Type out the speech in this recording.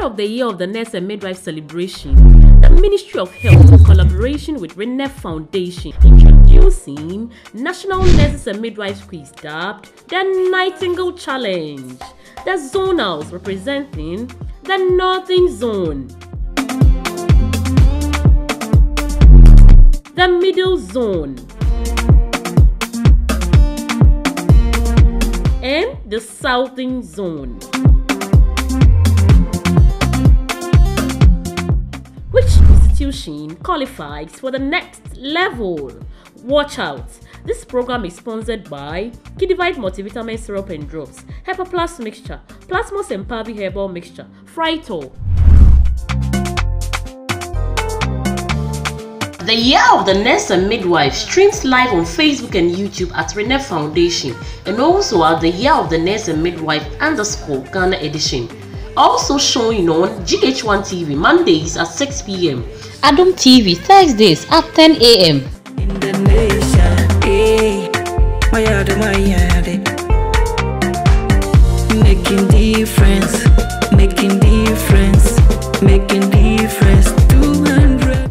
of the Year of the Nurse and Midwife celebration, the Ministry of Health, in collaboration with Renef Foundation, introducing National Nurses and Midwives Quiz dubbed the Nightingale Challenge. The zonals representing the Northern Zone, the Middle Zone, and the Southern Zone. Which institution qualifies for the next level? Watch out! This program is sponsored by Kidivite Multivitamin Syrup and Drops, Hepa Plus Mixture, Plasmos and Pavi Herbal Mixture, Frito. The Year of the Nurse and Midwife streams live on Facebook and YouTube at Renef Foundation, and also at the Year of the Nurse and Midwife _ Ghana edition. Also showing on GH1 TV Mondays at 6 p.m. Adam TV Thursdays at 10 a.m. Making difference, making difference, making difference.